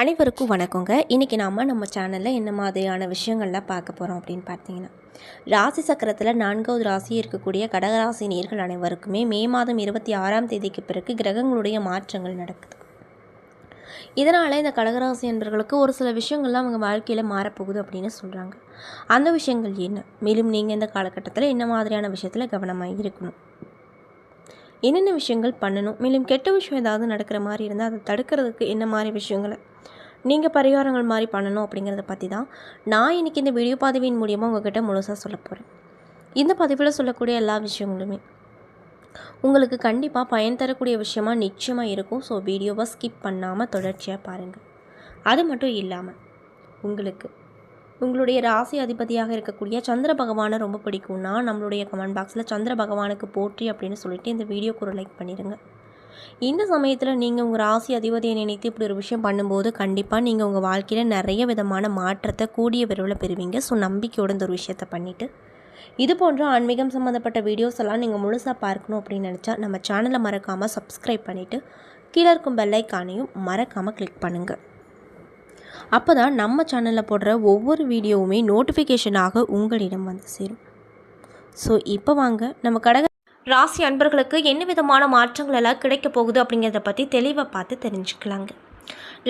அனைவருக்கும் வணக்கங்க. இன்றைக்கி நம்ம சேனலில் என்ன மாதிரியான விஷயங்கள்லாம் பார்க்க போகிறோம் அப்படின்னு பார்த்தீங்கன்னா, ராசி சக்கரத்தில் 4வது ராசி இருக்கக்கூடிய கடகராசி நேயர்கள் அனைவருக்குமே மே மாதம் 26ஆம் தேதிக்கு பிறகு கிரகங்களுடைய மாற்றங்கள் நடக்குது. இதனால் இந்த கடகராசி என்பவர்களுக்கு ஒரு சில விஷயங்கள்லாம் அவங்க வாழ்க்கையில் மாறப்போகுது அப்படின்னு சொல்கிறாங்க. அந்த விஷயங்கள் என்ன? மேலும் நீங்கள் இந்த காலகட்டத்தில் என்ன மாதிரியான விஷயத்தில் கவனமாக இருக்கணும், என்னென்ன விஷயங்கள் பண்ணணும், மேலும் கெட்ட விஷயம் ஏதாவது நடக்கிற மாதிரி இருந்தால் அதை தடுக்கிறதுக்கு என்ன மாதிரி விஷயங்களை நீங்கள் பரிகாரங்கள் மாதிரி பண்ணணும் அப்படிங்கிறத பற்றி தான் நான் இன்றைக்கி இந்த வீடியோ பதிவின் மூலியமாக உங்கள்கிட்ட முழுசாக சொல்ல போகிறேன். இந்த பதிவில் சொல்லக்கூடிய எல்லா விஷயங்களுமே உங்களுக்கு கண்டிப்பாக பயன் தரக்கூடிய விஷயமாக நிச்சயமாக இருக்கும். ஸோ வீடியோவை ஸ்கிப் பண்ணாமல் தொடர்ச்சியாக பாருங்கள். அது மட்டும் இல்லாமல் உங்களுக்கு உங்களுடைய ராசி அதிபதியாக இருக்கக்கூடிய சந்திர பகவானை ரொம்ப பிடிக்கும்னா நம்மளுடைய கமெண்ட் பாக்ஸில் சந்திர பகவானுக்கு போற்றி அப்படின்னு சொல்லிட்டு இந்த வீடியோக்கு ஒரு லைக் பண்ணிடுங்க. இந்த சமயத்தில் நீங்கள் உங்கள் ராசி அதிபதியை நினைத்து இப்படி ஒரு விஷயம் பண்ணும்போது கண்டிப்பாக நீங்கள் உங்கள் வாழ்க்கையில் நிறைய விதமான மாற்றத்தை கூடிய விரைவில் பெறுவீங்க. ஸோ நம்பிக்கையோட இந்த ஒரு விஷயத்தை பண்ணிவிட்டு இது போன்ற ஆன்மீகம் சம்மந்தப்பட்ட வீடியோஸ் எல்லாம் நீங்கள் முழுசாக பார்க்கணும் அப்படின்னு நினச்சா நம்ம சேனலை மறக்காமல் சப்ஸ்கிரைப் பண்ணிவிட்டு கீழே இருக்கும் பெல் ஐக்கானையும் மறக்காமல் கிளிக் பண்ணுங்கள். அப்போ தான் நம்ம சேனலில் போடுற ஒவ்வொரு வீடியோவுமே நோட்டிஃபிகேஷனாக உங்களிடம் வந்து சேரும். ஸோ இப்போ வாங்க நம்ம கடக ராசி அன்பர்களுக்கு என்ன விதமான மாற்றங்கள் எல்லாம் கிடைக்க போகுது அப்படிங்கிறத பற்றி தெளிவாக பார்த்து தெரிஞ்சுக்கலாங்க.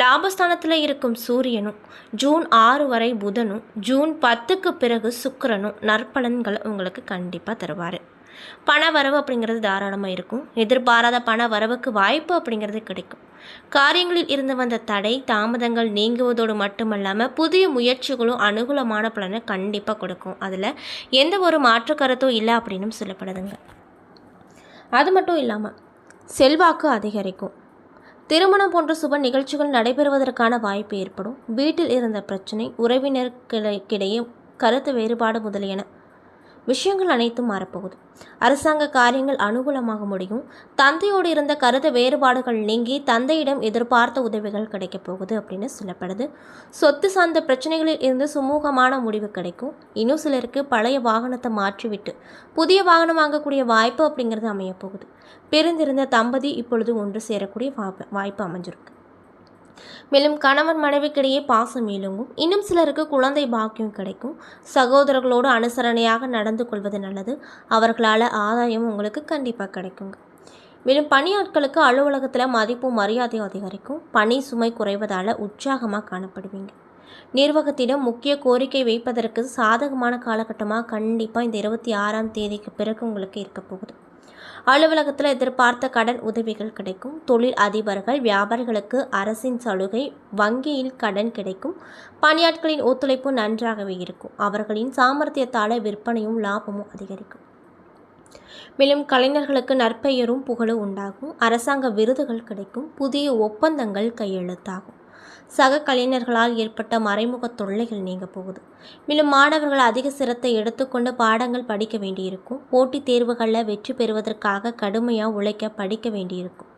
லாபஸ்தானத்தில் இருக்கும் சூரியனும் ஜூன் 6 வரை புதனும் ஜூன் 10க்கு பிறகு சுக்கிரனும் நற்பலன்களை உங்களுக்கு கண்டிப்பாக தருவார். பண வரவு அப்படிங்கிறது தாராளமாக இருக்கும். எதிர்பாராத பண வரவுக்கு வாய்ப்பு அப்படிங்கிறது கிடைக்கும். காரியங்களில் இருந்து வந்த தடை தாமதங்கள் நீங்குவதோடு மட்டுமல்லாமல் புதிய முயற்சிகளும் அனுகூலமான பலனை கண்டிப்பாக கொடுக்கும். அதில் எந்த ஒரு மாற்று கருத்தும் இல்லை அப்படின்னு சொல்லப்படுதுங்க. அது மட்டும் இல்லாமல் செல்வாக்கு அதிகரிக்கும். திருமணம் போன்ற சுப நிகழ்ச்சிகள் நடைபெறுவதற்கான வாய்ப்பு ஏற்படும். வீட்டில் இருந்த பிரச்சனை, உறவினர்களுக்கிடையே கருத்து வேறுபாடு முதலியன விஷயங்கள் அனைத்தும் மாறப்போகுது. அரசாங்க காரியங்கள் அனுகூலமாக முடியும். தந்தையோடு இருந்த கருத்து வேறுபாடுகள் நீங்கி தந்தையிடம் எதிர்பார்த்த உதவிகள் கிடைக்கப் போகுது அப்படின்னு சொல்லப்படுது. சொத்து சார்ந்த பிரச்சனைகளில் இருந்து சுமூகமான முடிவு கிடைக்கும். இன்னும் சிலருக்கு பழைய வாகனத்தை மாற்றிவிட்டு புதிய வாகனம் வாங்கக்கூடிய வாய்ப்பு அப்படிங்கிறது அமையப்போகுது. பிரிந்திருந்த தம்பதி இப்பொழுது ஒன்று சேரக்கூடிய வாய்ப்பு அமைஞ்சிருக்கு. மேலும் கணவன் மனைவிக்கிடையே பாசம் மேலுங்கும். இன்னும் சிலருக்கு குழந்தை பாக்கியம் கிடைக்கும். சகோதரர்களோடு அனுசரணையாக நடந்து கொள்வது நல்லது. அவர்களால் ஆதாயம் உங்களுக்கு கண்டிப்பாக கிடைக்குங்க. மேலும் பணியாட்களுக்கு அலுவலகத்தில் மதிப்பும் மரியாதையும் அதிகரிக்கும். பணி சுமை குறைவதால் உற்சாகமாக காணப்படுவீங்க. நிர்வாகத்திடம் முக்கிய கோரிக்கை வைப்பதற்கு சாதகமான காலகட்டமாக கண்டிப்பாக இந்த 26ஆம் தேதிக்கு பிறகு உங்களுக்கு இருக்க போகுது. அலுவலகத்தில் எதிர்பார்த்த கடன் உதவிகள் கிடைக்கும். தொழில் அதிபர்கள் வியாபாரிகளுக்கு அரசின் சலுகை, வங்கியில் கடன் கிடைக்கும். பணியாட்களின் ஒத்துழைப்பு நன்றாகவே இருக்கும். அவர்களின் சாமர்த்தியத்தால் விற்பனையும் லாபமும் அதிகரிக்கும். மேலும் கலைஞர்களுக்கு நற்பெயரும் புகழும் உண்டாகும். அரசாங்க விருதுகள் கிடைக்கும். புதிய ஒப்பந்தங்கள் கையெழுத்தாகும். சக கலைஞர்களால் ஏற்பட்ட மறைமுக தொல்லைகள் நீங்க போகுது. மேலும் மாணவர்கள் அதிக சிரத்தை எடுத்துக்கொண்டு பாடங்கள் படிக்க வேண்டியிருக்கும். போட்டித் தேர்வுகளில் வெற்றி பெறுவதற்காக கடுமையாக உழைக்க படிக்க வேண்டியிருக்கும்.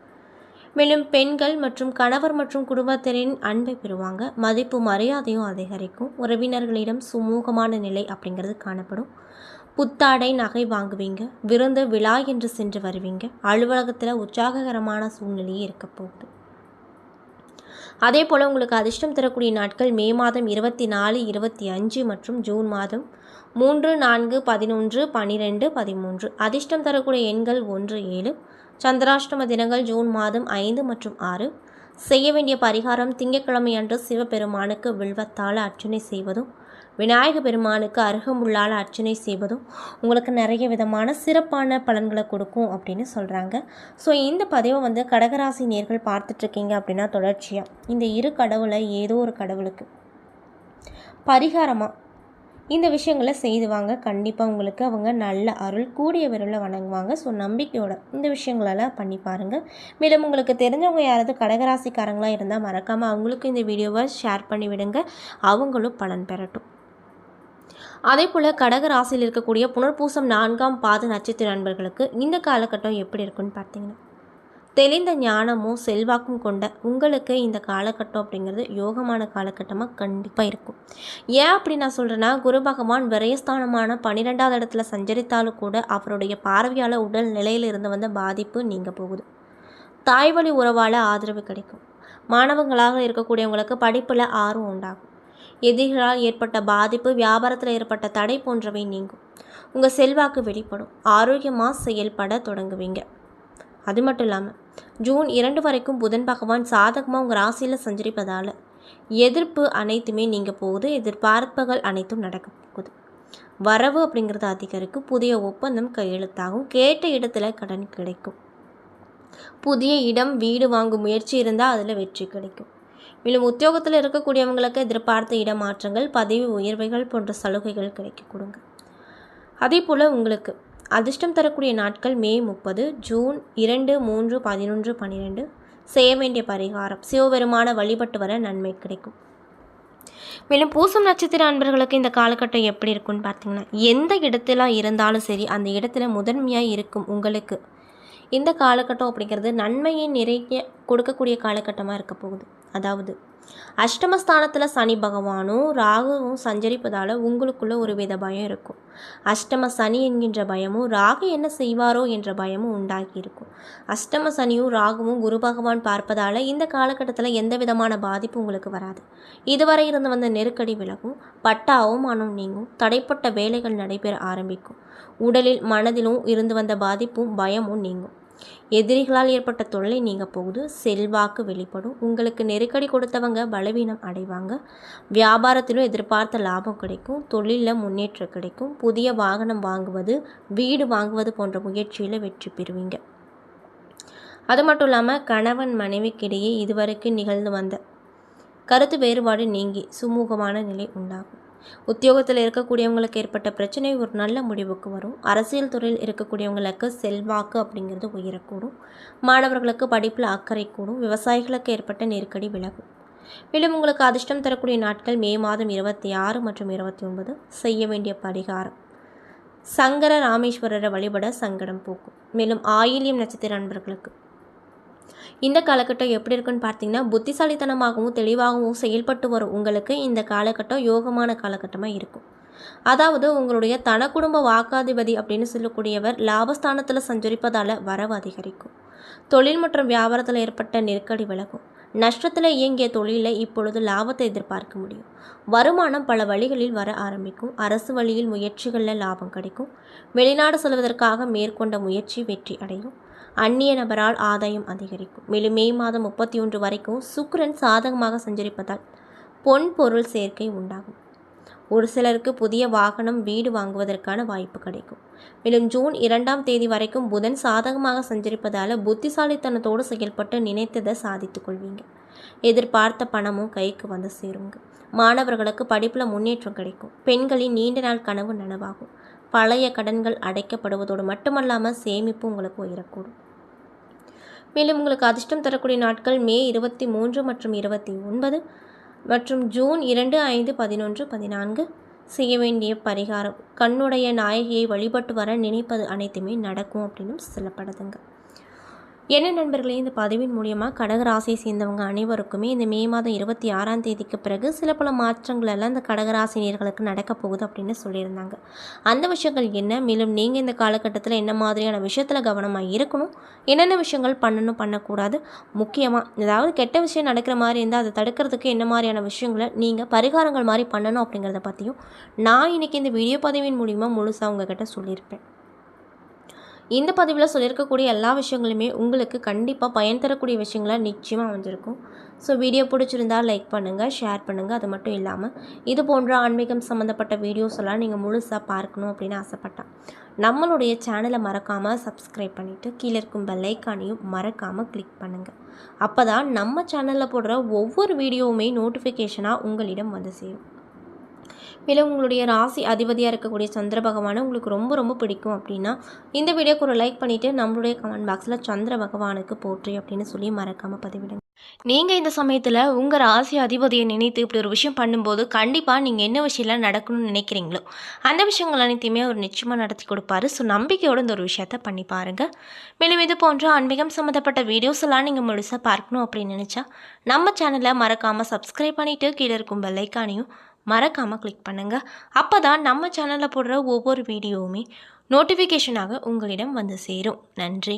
மேலும் பெண்கள் மற்றும் கணவர் மற்றும் குடும்பத்தினரின் அன்பை பெறுவாங்க. மதிப்பு மரியாதையும் அதிகரிக்கும். உறவினர்களிடம் சுமூகமான நிலை அப்படிங்கிறது காணப்படும். புத்தாடை நகை வாங்குவீங்க. விருந்து விழா என்று சென்று வருவீங்க. அலுவலகத்தில் உற்சாககரமான சூழ்நிலையே இருக்க போகுது. அதே போல் உங்களுக்கு அதிர்ஷ்டம் தரக்கூடிய நாட்கள் மே மாதம் 24, 25 மற்றும் ஜூன் மாதம் 3, 4, 11, 12, 13. அதிர்ஷ்டம் தரக்கூடிய எண்கள் 1, 7. சந்திராஷ்டம தினங்கள் ஜூன் மாதம் 5 மற்றும் 6. செய்ய வேண்டிய பரிகாரம் திங்கட்கிழமை அன்று சிவபெருமானுக்கு வில்வத்தால் அர்ச்சனை செய்வதும் விநாயக பெருமானுக்கு அருகம்புல்லால் அர்ச்சனை செய்வதும் உங்களுக்கு நிறைய விதமான சிறப்பான பலன்களை கொடுக்கும் அப்படின்னு சொல்கிறாங்க. ஸோ இந்த பதிவை கடகராசி நேர்கள் பார்த்துட்ருக்கீங்க அப்படின்னா தொடர்ச்சியாக இந்த இரு கடவுளை ஏதோ ஒரு கடவுளுக்கு பரிகாரமாக இந்த விஷயங்களை செய்துவாங்க. கண்டிப்பாக உங்களுக்கு அவங்க நல்ல அருள் கூடிய விரைவில் வணங்குவாங்க. ஸோ நம்பிக்கையோட இந்த விஷயங்களெல்லாம் பண்ணி பாருங்கள். மேலும் உங்களுக்கு தெரிஞ்சவங்க யாராவது கடகராசிக்காரங்களாக இருந்தால் மறக்காமல் அவங்களுக்கு இந்த வீடியோவை ஷேர் பண்ணி விடுங்க. அவங்களும் பலன் பெறட்டும். அதே போல் கடக ராசியில் இருக்கக்கூடிய புனர்பூசம் 4ஆம் பாத நட்சத்திர நண்பர்களுக்கு இந்த காலகட்டம் எப்படி இருக்குன்னு பார்த்தீங்கன்னா, தெளிந்த ஞானமும் செல்வாக்கும் கொண்ட உங்களுக்கு இந்த காலகட்டம் அப்படிங்கிறது யோகமான காலகட்டமாக கண்டிப்பாக இருக்கும். ஏன் அப்படி நான் சொல்கிறேன்னா, குரு பகவான் விரயஸ்தானமான 12வது இடத்துல சஞ்சரித்தாலும் கூட அவருடைய பார்வையால் உடல் நிலையில் இருந்து வந்த பாதிப்பு நீங்க போகுது. தாய்வழி உறவால் ஆதரவு கிடைக்கும். மாணவர்களாக இருக்கக்கூடியவங்களுக்கு படிப்பில் ஆர்வம் உண்டாகும். எதிரிகளால் ஏற்பட்ட பாதிப்பு, வியாபாரத்தில் ஏற்பட்ட தடை போன்றவை நீங்கும். உங்கள் செல்வாக்கு வெளிப்படும். ஆரோக்கியமாக செயல்பட தொடங்குவீங்க. அது மட்டும் இல்லாமல் ஜூன் 2 வரைக்கும் புதன் பகவான் சாதகமாக உங்கள் ராசியில் சஞ்சரிப்பதால் எதிர்ப்பு அனைத்துமே நீங்கள் போகுது. எதிர்பார்ப்புகள் அனைத்தும் நடக்க போகுது. வரவு அப்படிங்கிறது அதிகரிக்கும். புதிய ஒப்பந்தம் கையெழுத்தாகும். கேட்ட இடத்துல கடன் கிடைக்கும். புதிய இடம், வீடு வாங்கும் முயற்சி இருந்தால் அதில் வெற்றி கிடைக்கும். மேலும் உத்தியோகத்தில் இருக்கக்கூடியவங்களுக்கு எதிர்பார்த்த இடமாற்றங்கள், பதவி உயர்வுகள் போன்ற சலுகைகள் கிடைக்க கொடுங்க. அதே போல் உங்களுக்கு அதிர்ஷ்டம் தரக்கூடிய நாட்கள் மே 30, ஜூன் 2, 3, 11, 12. செய்ய வேண்டிய பரிகாரம், சிவபெருமான வழிபட்டு வர நன்மை கிடைக்கும். மேலும் பூசம் நட்சத்திர அன்பர்களுக்கு இந்த காலகட்டம் எப்படி இருக்குன்னு பார்த்தீங்கன்னா, எந்த இடத்துல இருந்தாலும் சரி அந்த இடத்துல முதன்மையாக இருக்கும் உங்களுக்கு இந்த காலகட்டம் அப்படிங்கிறது நன்மையை நிறைய கொடுக்கக்கூடிய காலகட்டமாக இருக்க போகுது. அதாவது அஷ்டமஸ்தானத்தில் சனி பகவானும் ராகுவும் சஞ்சரிப்பதால் உங்களுக்குள்ள ஒரு வித பயம் இருக்கும். அஷ்டம சனி என்கின்ற பயமும் ராகு என்ன செய்வாரோ என்ற பயமும் உண்டாகி இருக்கும். அஷ்டம சனியும் ராகுவும் குரு பகவான் பார்ப்பதால் இந்த காலகட்டத்தில் எந்த விதமான பாதிப்பு உங்களுக்கு வராது. இதுவரை இருந்து வந்த நெருக்கடி விலகும். பட்ட அவமானம் நீங்கும். தடைப்பட்ட வேலைகள் நடைபெற ஆரம்பிக்கும். உடலில் மனதிலும் இருந்து வந்த பாதிப்பும் பயமும் நீங்கும். எதிரிகளால் ஏற்பட்ட தொல்லை நீங்க போகுது. செல்வாக்கு வெளிப்படும். உங்களுக்கு நெருக்கடி கொடுத்தவங்க பலவீனம் அடைவாங்க. வியாபாரத்திலும் எதிர்பார்த்த லாபம் கிடைக்கும். தொழிலில் முன்னேற்றம் கிடைக்கும். புதிய வாகனம் வாங்குவது, வீடு வாங்குவது போன்ற முயற்சியில் வெற்றி பெறுவீங்க. அது மட்டும் இல்லாமல் கணவன் மனைவிக்கிடையே இதுவரைக்கும் நிகழ்ந்து வந்த கருத்து வேறுபாடு நீங்கி சுமூகமான நிலை உண்டாகும். உத்தியோகத்தில் இருக்கக்கூடியவங்களுக்கு ஏற்பட்ட பிரச்சனை ஒரு நல்ல முடிவுக்கு வரும். அரசியல் துறையில் இருக்கக்கூடியவங்களுக்கு செல்வாக்கு அப்படிங்கிறது உயரக்கூடும். மாணவர்களுக்கு படிப்பில் அக்கறை கூடும். விவசாயிகளுக்கு ஏற்பட்ட நெருக்கடி விலகும். மேலும் உங்களுக்கு அதிர்ஷ்டம் தரக்கூடிய நாட்கள் மே மாதம் 26 மற்றும் 29. செய்ய வேண்டிய பரிகாரம், சங்கர ராமேஸ்வரரை வழிபட சங்கடம் போக்கும். மேலும் ஆயில்யம் நட்சத்திர அன்பர்களுக்கு இந்த காலகட்டம் எப்படி இருக்குன்னு பார்த்தீங்கன்னா, புத்திசாலித்தனமாகவும் தெளிவாகவும் செயல்பட்டு வரும் உங்களுக்கு இந்த காலகட்டம் யோகமான காலகட்டமாக இருக்கும். அதாவது உங்களுடைய தன குடும்ப வாக்காதிபதி அப்படின்னு சொல்லக்கூடியவர் லாபஸ்தானத்தில் சஞ்சரிப்பதால் வரவு அதிகரிக்கும். தொழில் மற்றும் வியாபாரத்தில் ஏற்பட்ட நெருக்கடி விலகும். நஷ்டத்தில் இயங்கிய தொழிலில் இப்பொழுது லாபத்தை எதிர்பார்க்க முடியும். வருமானம் பல வழிகளில் வர ஆரம்பிக்கும். அரசு வழியில் முயற்சிகளில் லாபம் கிடைக்கும். வெளிநாடு செல்வதற்காக மேற்கொண்ட முயற்சி வெற்றி அடையும். அந்நிய நபரால் ஆதாயம் அதிகரிக்கும். மேலும் மே மாதம் 31 வரைக்கும் சுக்கிரன் சாதகமாக சஞ்சரிப்பதால் பொன் பொருள் சேர்க்கை உண்டாகும். ஒரு சிலருக்கு புதிய வாகனம், வீடு வாங்குவதற்கான வாய்ப்பு கிடைக்கும். மேலும் ஜூன் 2ஆம் தேதி வரைக்கும் புதன் சாதகமாக சஞ்சரிப்பதால் புத்திசாலித்தனத்தோடு செயல்பட்டு நினைத்ததை சாதித்துக் கொள்வீங்க. எதிர்பார்த்த பணமும் கைக்கு வந்து சேருங்க. மாணவர்களுக்கு படிப்பில் முன்னேற்றம் கிடைக்கும். பெண்களின் நீண்ட நாள் கனவு நனவாகும். பழைய கடன்கள் அடைக்கப்படுவதோடு மட்டுமல்லாமல் சேமிப்பு உங்களுக்கு உயரக்கூடும். மேலும் உங்களுக்கு அதிர்ஷ்டம் தரக்கூடிய நாட்கள் மே 23 மற்றும் 29 மற்றும் ஜூன் 2, 5, 11, 14. செய்ய வேண்டிய பரிகாரம், கண்ணுடைய நாயகியை வழிபட்டு வர நினைப்பது அனைத்துமே நடக்கும் அப்படின்னு சொல்லப்படுதுங்க. என்ன நண்பர்களே, இந்த பதிவின் மூலியமாக கடகராசியை சேர்ந்தவங்க அனைவருக்குமே இந்த மே மாதம் 26ஆம் தேதிக்கு பிறகு சில பல மாற்றங்கள் எல்லாம் இந்த கடகராசினியர்களுக்கு நடக்க போகுது அப்படின்னு சொல்லியிருந்தாங்க. அந்த விஷயங்கள் என்ன, மேலும் நீங்கள் இந்த காலகட்டத்தில் என்ன மாதிரியான விஷயத்தில் கவனமாக இருக்கணும், என்னென்ன விஷயங்கள் பண்ணணும் பண்ணக்கூடாது, முக்கியமாக ஏதாவது கெட்ட விஷயம் நடக்கிற மாதிரி இருந்தால் அதை தடுக்கிறதுக்கு என்ன மாதிரியான விஷயங்களை நீங்கள் பரிகாரங்கள் மாதிரி பண்ணணும் அப்படிங்கிறத பற்றியும் நான் இன்றைக்கி இந்த வீடியோ பதிவின் மூலிமா முழுசாக உங்ககிட்ட சொல்லியிருப்பேன். இந்த பதிவில் சொல்லியிருக்கக்கூடிய எல்லா விஷயங்களுமே உங்களுக்கு கண்டிப்பாக பயன் தரக்கூடிய விஷயங்களாக நிச்சயமாக அமைஞ்சிருக்கும். ஸோ வீடியோ பிடிச்சிருந்தால் லைக் பண்ணுங்கள், ஷேர் பண்ணுங்கள். அது மட்டும் இல்லாமல் இது போன்ற ஆன்மீகம் சம்மந்தப்பட்ட வீடியோஸ் எல்லாம் நீங்கள் முழுசாக பார்க்கணும் அப்படின்னு ஆசைப்பட்டேன். நம்மளுடைய சேனலை மறக்காமல் சப்ஸ்கிரைப் பண்ணிவிட்டு கீழே இருக்கும் பெல் ஐக்கானையும் மறக்காமல் கிளிக் பண்ணுங்கள். அப்போ தான் நம்ம சேனலில் போடுற ஒவ்வொரு வீடியோவுமே நோட்டிஃபிகேஷனாக உங்களிடம் வந்து சேரும். மேலும் உங்களுடைய ராசி அதிபதியாக இருக்கக்கூடிய சந்திர பகவானை உங்களுக்கு ரொம்ப ரொம்ப பிடிக்கும் அப்படின்னா இந்த வீடியோக்கு ஒரு லைக் பண்ணிவிட்டு நம்மளுடைய கமெண்ட் பாக்ஸில் சந்திர பகவானுக்கு போற்றி அப்படின்னு சொல்லி மறக்காமல் பதிவிடுங்க. நீங்கள் இந்த சமயத்தில் உங்கள் ராசி அதிபதியை நினைத்து இப்படி ஒரு விஷயம் பண்ணும்போது கண்டிப்பாக நீங்கள் என்ன விஷயம்லாம் நடக்கணும்னு நினைக்கிறீங்களோ அந்த விஷயங்கள் அனைத்தையுமே அவர் நிச்சயமாக நடத்தி கொடுப்பாரு. ஸோ நம்பிக்கையோடு இந்த ஒரு விஷயத்த பண்ணி பாருங்கள். மேலும் இது போன்ற ஆன்மீகம் சம்மந்தப்பட்ட வீடியோஸ் எல்லாம் நீங்கள் முழுசாக பார்க்கணும் அப்படின்னு நினச்சா நம்ம சேனலை மறக்காமல் சப்ஸ்கிரைப் பண்ணிவிட்டு கீழே இருக்கும் பெல் ஐக்கானையும் மறக்காமல் கிளிக் பண்ணுங்கள். அப்போ தான் நம்ம சேனலில் போடுற ஒவ்வொரு வீடியோவுமே நோட்டிஃபிகேஷனாக உங்களிடம் வந்து சேரும். நன்றி.